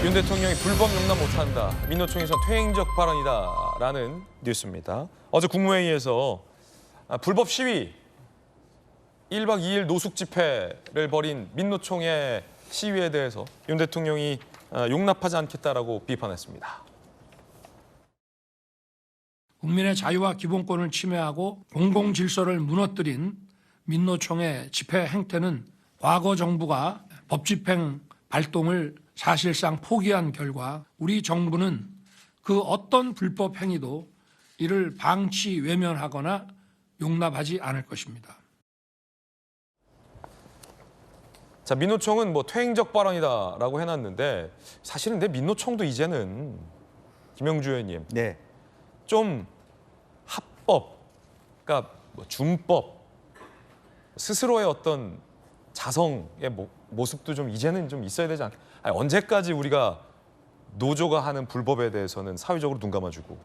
윤 대통령이 불법 용납 못한다. 민노총에서 퇴행적 발언이다라는 뉴스입니다. 어제 국무회의에서 불법 시위, 1박 2일 노숙 집회를 벌인 민노총의 시위에 대해서 윤 대통령이 용납하지 않겠다라고 비판했습니다. 국민의 자유와 기본권을 침해하고 공공질서를 무너뜨린 민노총의 집회 행태는 과거 정부가 법집행 발동을 사실상 포기한 결과 우리 정부는 그 어떤 불법 행위도 이를 방치 외면하거나 용납하지 않을 것입니다. 자, 민노총은 퇴행적 발언이다라고 해놨는데 사실은 민노총도 이제는 김영주 의원님 네. 좀 합법, 그러니까 준법, 스스로의 어떤 자성의 모습도 좀 이제는 좀 있어야 되지 않을까? 언제까지 우리가 노조가 하는 불법에 대해서는 사회적으로 눈 감아주고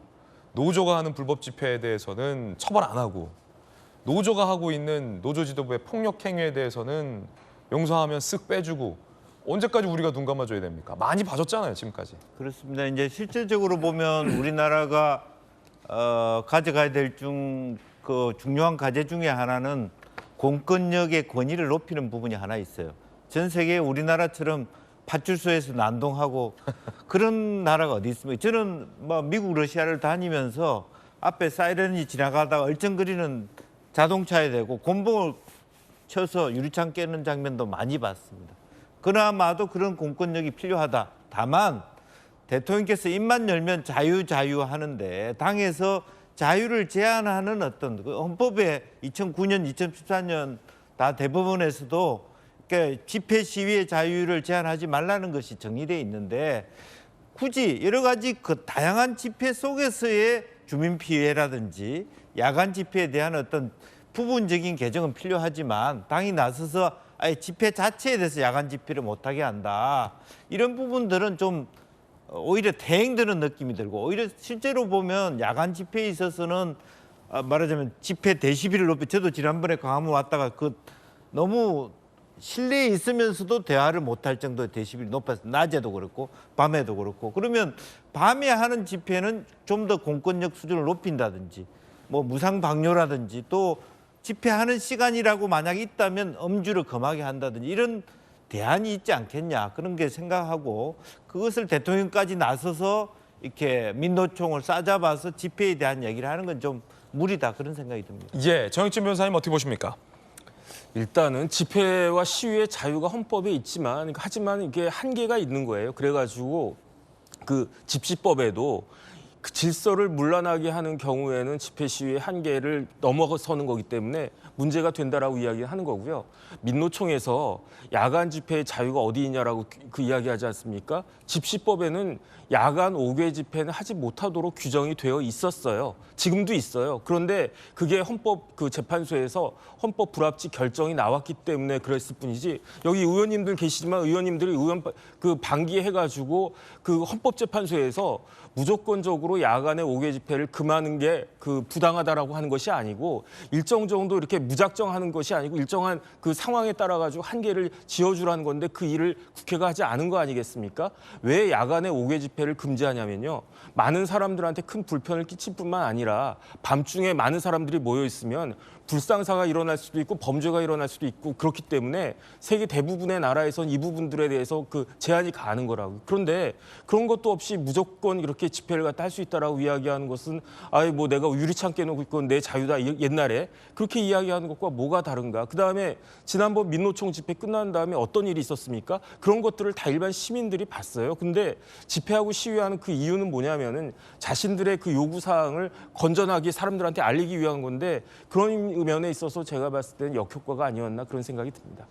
노조가 하는 불법 집회에 대해서는 처벌 안 하고 노조가 하고 있는 노조 지도부의 폭력 행위에 대해서는 용서하면 쓱 빼주고 언제까지 우리가 눈 감아줘야 됩니까? 많이 봐줬잖아요, 지금까지. 그렇습니다. 이제 실질적으로 보면 우리나라가 가져가야 될 그 중요한 과제 중에 하나는 공권력의 권위를 높이는 부분이 하나 있어요. 전 세계 우리나라처럼 파출소에서 난동하고 그런 나라가 어디 있습니까? 저는 미국, 러시아를 다니면서 앞에 사이렌이 지나가다가 얼쩡거리는 자동차에 대고 곤봉을 쳐서 유리창 깨는 장면도 많이 봤습니다. 그나마도 그런 공권력이 필요하다. 다만 대통령께서 입만 열면 자유 하는데 당에서 자유를 제한하는 어떤 그 헌법에 2009년, 2014년 다 대법원에서도 집회 시위의 자유를 제한하지 말라는 것이 정의되어 있는데 굳이 여러 가지 그 다양한 집회 속에서의 주민 피해라든지 야간 집회에 대한 어떤 부분적인 개정은 필요하지만 당이 나서서 아예 집회 자체에 대해서 야간 집회를 못하게 한다. 이런 부분들은 좀 오히려 대행되는 느낌이 들고 오히려 실제로 보면 야간 집회에 있어서는 말하자면 집회 데시벨을 높여 저도 지난번에 광화문 왔다가 너무 실내에 있으면서도 대화를 못할 정도의 데시벨이 높아서 낮에도 그렇고 밤에도 그렇고 그러면 밤에 하는 집회는 좀 더 공권력 수준을 높인다든지 무상방뇨라든지 또 집회하는 시간이라고 만약에 있다면 엄주를 금하게 한다든지 이런 대안이 있지 않겠냐 그런 게 생각하고 그것을 대통령까지 나서서 이렇게 민노총을 싸잡아서 집회에 대한 얘기를 하는 건 좀 무리다 그런 생각이 듭니다. 예, 정익진 변호사님 어떻게 보십니까? 일단은 집회와 시위의 자유가 헌법에 있지만 하지만 이게 한계가 있는 거예요. 그래가지고 그 집시법에도 그 질서를 문란하게 하는 경우에는 집회 시위의 한계를 넘어서는 거기 때문에 문제가 된다라고 이야기하는 거고요. 민노총에서 야간 집회의 자유가 어디 있냐라고 그 이야기하지 않습니까? 집시법에는 야간 5개 집회는 하지 못하도록 규정이 되어 있었어요. 지금도 있어요. 그런데 그게 헌법 재판소에서 헌법 불합치 결정이 나왔기 때문에 그랬을 뿐이지 여기 의원님들 계시지만 의원님들이 방기해가지고 그 헌법재판소에서 무조건적으로 야간에 5개 집회를 금하는 게 부당하다라고 하는 것이 아니고 일정 정도 이렇게 무작정 하는 것이 아니고 일정한 그 상황에 따라 가지고 한계를 지어주라는 건데 그 일을 국회가 하지 않은 거 아니겠습니까? 왜 야간에 5개 집회를 금지하냐면요. 많은 사람들한테 큰 불편을 끼칠 뿐만 아니라 밤중에 많은 사람들이 모여 있으면 불상사가 일어날 수도 있고 범죄가 일어날 수도 있고 그렇기 때문에 세계 대부분의 나라에선 이 부분들에 대해서 제한이 가는 거라고요. 그런데 그런 것도 없이 무조건 이렇게 집회를 갖다 할 수 있다라고 이야기하는 것은 내가 유리창 깨놓고 있건 내 자유다 옛날에 그렇게 이야기하는 것과 뭐가 다른가. 그다음에 지난번 민노총 집회 끝난 다음에 어떤 일이 있었습니까? 그런 것들을 다 일반 시민들이 봤어요. 근데 집회하고 시위하는 그 이유는 뭐냐면은 자신들의 그 요구사항을 건전하게 사람들한테 알리기 위한 건데 그런 면에 있어서 제가 봤을 때는 역효과가 아니었나 그런 생각이 듭니다.